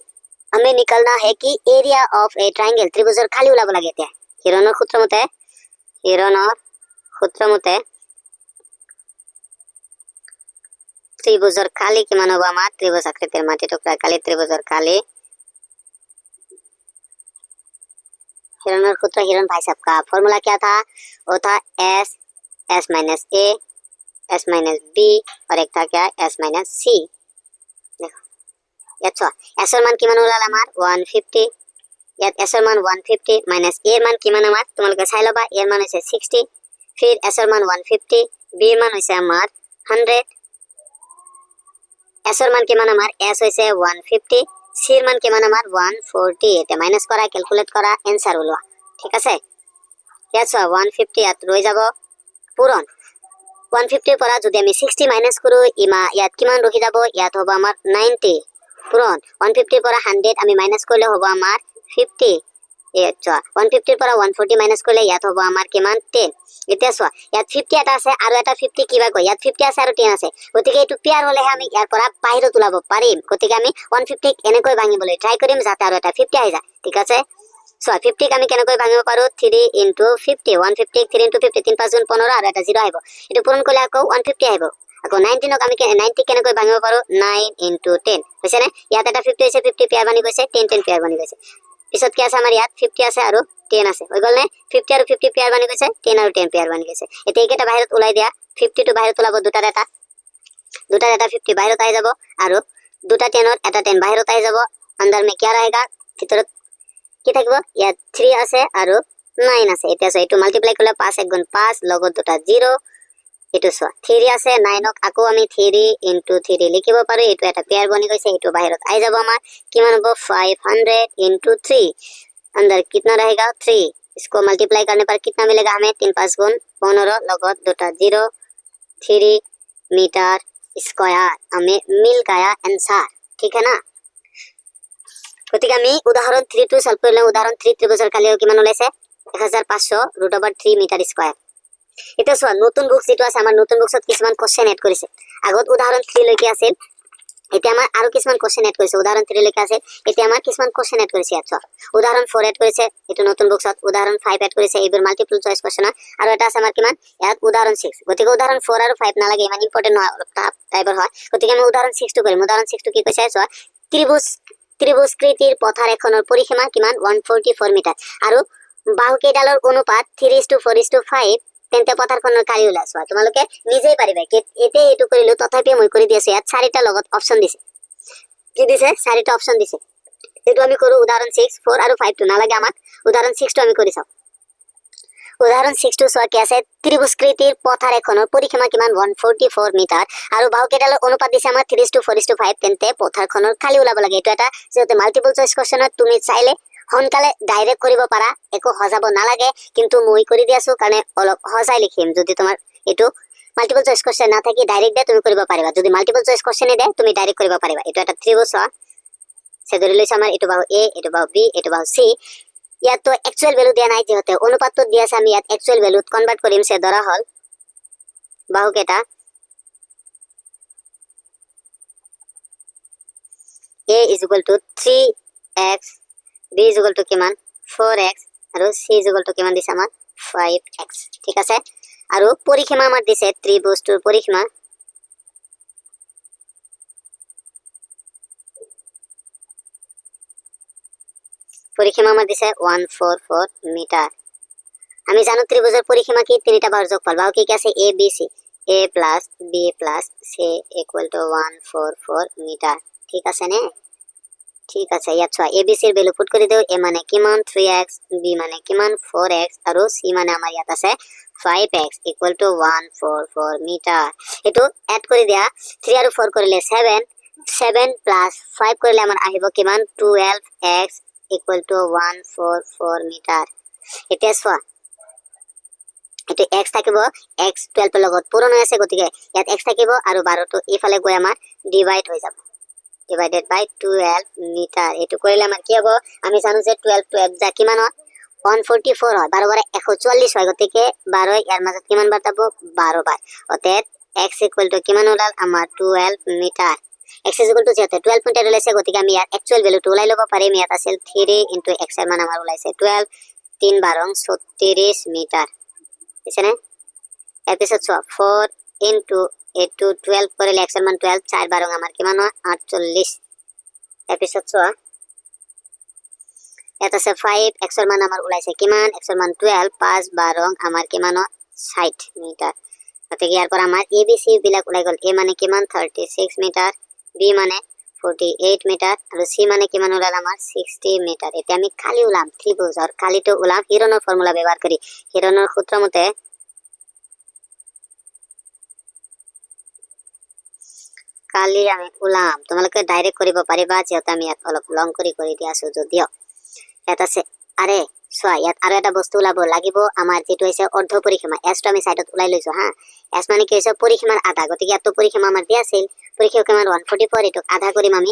हमें निकलना है कि एरिया ऑफ ए ट्रायंगल त्रिभुजर खाली उलाब लागेते हिरोनर सूत्र मते त्रिभुजर खाली किमान होबो आमार त्रिभुज आकृतिर माटी टुकड़ा खाली त्रिभुजर खाली हिरोनर सूत्र हिरन भाई साहब का फॉर्मूला क्या था वो था s s minus a s minus b और एक था क्या s माइनस c देखो यात s ৰ মান কিমান ওলাল আমাৰ 150 ইয়াত s ৰ মান 150 माइनस a ৰ মান কিমান আমাৰ তোমালোকে চাই লবা a ৰ মান হৈছে 60 फिर s ৰ মান 150 b ৰ মান হৈছে আমাৰ 100 s ৰ মান কিমান আমাৰ s হৈছে 150 c ৰ মান কিমান আমাৰ 140 এটা মাইনাস কৰা ক্যালকুলেট কৰা आंसर ওলোৱা ঠিক আছে ইয়াত 150 ইয়াত ৰৈ যাব পূৰণ 150 পৰা যদি আমি 60 মাইনাস কৰো ইমা ইয়াত কিমান ৰখি যাব ইয়াত হ'ব আমাৰ 90 পূৰণ 150 পৰা 100 আমি মাইনাস কৰিলে হ'ব আমাৰ 50 এটা 150 পৰা 140 মাইনাস কৰিলে ইয়াত হ'ব আমাৰ কিমান 10 এতিয়া চোৱা ইয়াত 50 এটা আছে আৰু এটা 50 কিবা কয় ইয়াত 50 আছে আৰু 10 আছে গতিকে এটো পেয়াৰ হলে আমি ইয়াৰ পৰা বাহিৰত ওলাব পাৰিম গতিকে আমি 150 এনেকৈ ভাঙিবলৈ ট্ৰাই কৰিম যাতে আৰু এটা 50 আহি যায় ঠিক আছে সো 50 আমি কেনেকৈ ভাঙিব পাৰো 3 into 50 150 3 into 50 3 5 15 আৰু এটা 0 আহিব এটো পূৰণ কৰিলে আকৌ 150 আহিব আকৌ 19 ক আমি 90 কেনেকৈ ভাঙিব পাৰো 9 into 10 হৈছে নে ইয়াত এটা 50 হৈছে 50 পেয়াৰ বনি গৈছে 10 10 পেয়াৰ বনি গৈছে পিছত কি আছে আমাৰ ইয়াত 50 আছে আৰু 10 আছে হৈ গল নে 50 আৰু 50 পেয়াৰ বনি গৈছে 10 আৰু 10 পেয়াৰ বনি গৈছে এতিয়া এইকেটা বাহিৰত ওলাই দিয়া 50 টু বাহিৰত ওলাব দুটা এটা 50 বাহিৰত আহি যাব আৰু দুটা 10 ৰ এটা 10 বাহিৰত আহি যাব अंदर में क्या रहेगा ভিতৰত কি থাকিব ইয়াত 3 আছে আৰু 9 আছে এতিয়া সো এটো মাল্টিপ্লাই কৰিলে 5 1 গুণ 5 লগত দুটা 0 এইটো চোৱা 3 আছে 9ক আকৌ আমি 3 into 3 লিখিব পাৰো এইটো এটা পেয়াৰ বনি গৈছে এইটো বাহিৰত আই যাব আমাৰ কিমান হ'ব 500 into 3 अंदर कितना रहेगा 3 इसको मल्टीप्लाई करने पर कितना मिलेगा हमें 3 5 गुण 15 लगत दुटा 0 3 मीटर स्क्वायर हमें मिल गया आंसर ठीक है ना গতিকে আমি উদাহৰণ 3 টো সলভ কৰিলে উদাহৰণ 3 ত্ৰিভুজৰ কালিও কিমান ওলাইছে 1500 √3 মিটাৰ স্কয়াৰ এটা চোৱা নতুন বুক যেটো আছে আমাৰ নতুন বুকছত কিছুমান কোশ্চেন এড কৰিছে আগত উদাহৰণ 3 লৈকে আছিল এতিয়া আমাৰ আৰু কিছুমান কোশ্চেন এড কৰিছে উদাহৰণ 3 লৈকে আছে এতিয়া আমাৰ কিছুমান কোশ্চেন এড কৰিছে ইয়াত উদাহৰণ 4 এড কৰিছে এটো নতুন বুকছত উদাহৰণ 5 এড কৰিছে এইবোৰ মাল্টিপল চয়েস কোশ্চেন আৰু এটা আছে আমাৰ কিমান ইয়াত উদাহৰণ 6 গতিকে উদাহৰণ 4 আৰু 5 নালাগে ইমান ইম্পৰ্টেন্ট নহয় অলপ টাইপৰ হয় গতিকে আমি উদাহৰণ 6 টো কৰিম উদাহৰণ 6 টো কি কৈছে চোৱা ত্ৰিভুজকৃতিৰ পথাৰ এখনৰ পৰিসীমা কিমান 144 মিটাৰ আৰু বাহুকেইডালৰ অনুপাত 3:4:5 তেন্তে পথাৰখনৰ কালি ওলাইছো তোমালোকে নিজেই পাৰিবা এতে এটো কৰিলো তথাপি মই কৰি দিছো ইয়াত চাৰিটা লগত অপচন দিছে কি দিছে চাৰিটা অপচন দিছে এটো আমি কৰো উদাহৰণ 6 4 আৰু 5 টো নালাগে আমাক উদাহৰণ 6 টো আমি কৰি চাও উদাহৰণ 6 টো চোৱা কি আছে ত্ৰিভুজকৃতিৰ পথাৰ এখনৰ পৰিসীমা কিমান 144 মিটাৰ আৰু বাহুকেইডালৰ অনুপাত দিছে আমাৰ 3:4:5 তেন্তে পথাৰখনৰ কালি ওলাব লাগে এটো এটা যেতে মাল্টিপল চয়েস কোশ্চেনত তুমি চাইলে হনকালে ডাইৰেক্ট কৰিব পাৰা একো হজাব নালাগে কিন্তু মই কৰি দিয়াছো কাৰণে অলপ হজাই লিখিম যদি তোমাৰ এটো মাল্টিপল চয়েস কোশ্চেন না থাকি ডাইৰেক্ট দে তুমি কৰিব পাৰিবা যদি মাল্টিপল চয়েস কোশ্চেন দে তুমি ডাইৰেক্ট কৰিব পাৰিবা এটো এটা ত্ৰিভুজ সেদৰি লৈছে আমাৰ এটো বাহু এ এটো বাহু বি এটো বাহু সি ইয়াত তো একচুয়াল ভ্যালু দিয়া নাই যেতে অনুপাতটো দিয়া আছে আমি ইয়াত একচুয়াল ভ্যালুত কনভার্ট কৰিম সে ধৰা হল বাহু কেটা a is equal to 3x b is equal to কিমান 4x আৰু c is equal to কিমান দিছে আমাৰ 5x ঠিক আছে আৰু পৰিসীমা আমাৰ দিছে ত্ৰিভুজটোৰ পৰিসীমা আমাৰ দিছে 144 মিটাৰ আমি জানো ত্রিভুজের পরিসীমা কি তিনটা বাহুর যোগফল বাহু কি আছে a b c a plus b plus c equal to 144 metre ঠিক আছে নে ঠিক আছে ইয়াত চোৱা a b c এৰ ভ্যালু পুট কৰি দিও a মানে কিমান 3x b মানে কিমান 4x আৰু c মানে আমাৰ ইয়াত আছে 5x equal to 144 মিটাৰ এটো এড কৰি দিয়া 3 আৰু 4 কৰিলে 7 plus 5 কৰিলে আমাৰ আহিব কিমান 12x equal to 144 মিটাৰ এতিয়া চোৱা এটো x থাকিব x 12 এৰ লগত পূৰণ হৈ আছে গতিকে ইয়াত x থাকিব আৰু 12 টো ইফালে গৈ আমাৰ ডিভাইড হৈ যাব divided by 12 মিটাৰ এটো কৰিলে আমাৰ কি হ'ব আমি জানো যে 12 12 যা কিমান হয় 144 হয় 12 বারে 144 হয় গতিকে 12 ইয়াৰ মাজত কিমান বাৰ যাব 12 বাৰ অতএব x কিমান ওলাল আমাৰ 12 মিটাৰ x যেতে 12 মিটাৰ ওলাইছে গতিকে আমি ইয়াত একচুয়াল ভ্যালুটো ওলাই লব পাৰিম ইয়াত আছিল 3 * x এৰ মান আমাৰ ওলাইছে 12 3 12 36 মিটাৰ বুঝছেনে এপিসোড 4 into 8 to 12 করলে x এর মান 12 4 12 আমার কিমান হয় 48 এপিসোড 4 এটা আছে 5 x এর মান আমার ওলাইছে কিমান x এর মান 12 5 12 আমার কিমান হয় 60 মিটার গতিকে ইয়াৰ পৰা আমাৰ abc বিলাক ওলাই গল a মানে কিমান 36 মিটাৰ b মানে 48 মিটাৰ আৰু c মানে কিমান ওলাল আমাৰ 60 মিটাৰ এতিয়া আমি খালি ওলাম ত্ৰিভুজৰ খালিটো ওলাম হিৰনৰ ফৰ্মুলা ব্যৱহাৰ কৰি হিৰনৰ সূত্ৰ মতে কালি আমি ওলাম তোমালোকে ডাইৰেক্ট কৰিব পাৰিবা যেটা আমি ইয়াত অলপ লং কৰি দিয়া আছো যদিও এটা আছে আৰে সোয়া ইয়াত আৰু এটা বস্তু ওলাব লাগিব আমাৰ যেটো হৈছে অৰ্ধ পৰিসীমা s টো আমি সাইডত ওলাই লৈছো হা s মানে কি হৈছে পৰিসীমাৰ আধা গতিকে ইয়াত পৰিসীমা আমাৰ দিয়া আছিল পৰিসীমা কিমান 144 এটো আধা কৰিম আমি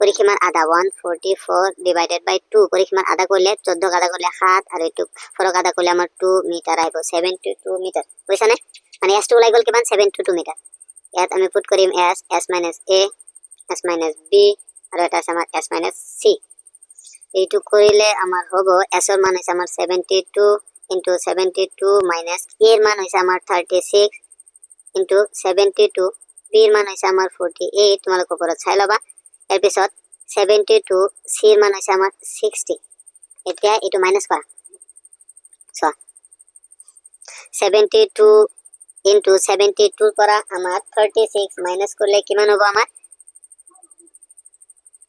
পৰিসীমাৰ আধা 144 ডিভাইডেড বাই 2 পৰিসীমাৰ আধা কৰিলে 14 আধা কৰিলে 7 আৰু এটো ফৰক আধা কৰিলে আমাৰ 2 মিটাৰ আহিব 72 মিটাৰ বুজিছানে মানে s টো ওলাই গল কিমান 72 মিটাৰ ইয়াত আমি পুট কৰিম s s minus a s minus b আৰু এটা আছে আমাৰ s minus c এইটো কৰিলে আমাৰ হ'ব s এৰ মান হৈছে আমাৰ 72 into 72 minus a এৰ মান হৈছে আমাৰ 36 into 72 b এৰ মান হৈছে আমাৰ 48 তোমালোক ওপৰত চাই লবা এৰ পিছত 72 c এৰ মান হৈছে আমাৰ 60 এতিয়া এটো মাইনাস কৰা সো 72 into 72 পৰা আমাৰ 36 মাইনাস কৰলে কিমান হ'ব আমাৰ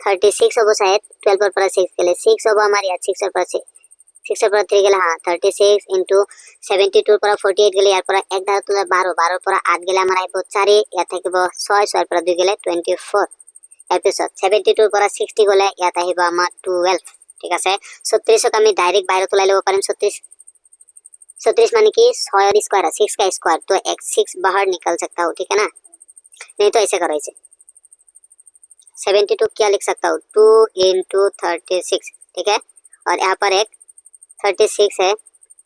36 হ'ব সাহেব 12 এৰ পৰা 6 গেলে 6 হ'ব আমাৰ ইয়াত 6 এৰ পৰা 6 এৰ পৰা 3 গেলে হ্যাঁ 36 ইনটু 72 পৰা 48 গেলে ইয়াৰ পৰা 1 ধাৰ তোলা 12 12 পৰা 8 গেলে আমাৰ আহিব 4 ইয়াত থাকিব 6 6 পৰা 2 গেলে 24 ইয়াৰ পিছত 72 পৰা 60 গলে ইয়াত আহিব আমাৰ 12 ঠিক আছে 36 ক আমি ডাইৰেক্ট বাহিৰত ওলাই ল'ব পাৰিম 36 माने कि 6 और स्क्वायर है 6 का स्क्वायर तो एक 6 बाहर निकल सकता हूँ ठीक है ना नहीं तो ऐसे करो इसे 72 क्या लिख सकता हूँ 2 इंटू 36 ठीक है और यहाँ पर एक 36 है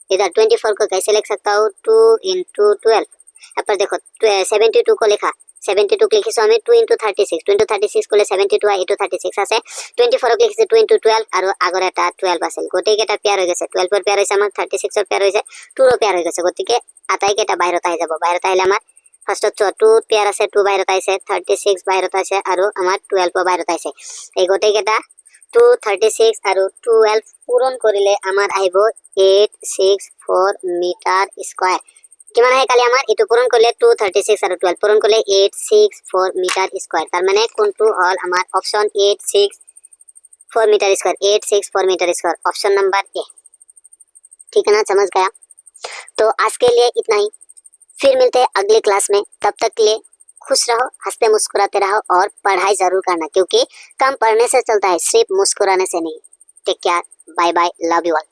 इधर 24 को कैसे लिख सकता हूँ 2 इंटू 12 यहाँ पर देखो 72 को लिखा 72 को लिखिছো আমি 2 into 36 2 into 36 করলে 72 আর 8 36 আছে 24 ক লিখিছো 2 into 12 আর আগৰ এটা 12 আছিল গটেই কেটা পেয়াৰ হৈ গৈছে 12 এৰ পেয়াৰ হৈছে আমাৰ 36 এৰ পেয়াৰ হৈছে 2 ৰ পেয়াৰ হৈ গৈছে গতিকে আটাই কেটা বাহিৰত আহি যাব বাহিৰত আহিলে আমাৰ ফাৰ্স্টত 2 পেয়াৰ আছে 2 বাহিৰত আহিছে 36 বাহিৰত আছে আৰু আমাৰ 12 বাহিৰত আহিছে এই গটেই কেটা 2 36 আৰু 12 পূৰণ কৰিলে আমাৰ আহিব 864 মিটাৰ স্কয়াৰ কিমান আহে কালি আমাৰ এটো পূরণ করলে 236 আর 12 পূরণ করলে 864 মিটার স্কয়ার তার মানে কোনটো হল আমার option 864 metre square 864 metre square option number A ठीक है ना समझ गया तो आज के लिए इतना ही फिर मिलते हैं अगले क्लास में तब तक के लिए खुश रहो हंसते मुस्कुराते रहो और पढ़ाई जरूर करना क्योंकि काम पढ़ने से चलता है सिर्फ मुस्कुराने से नहीं take care bye bye love you all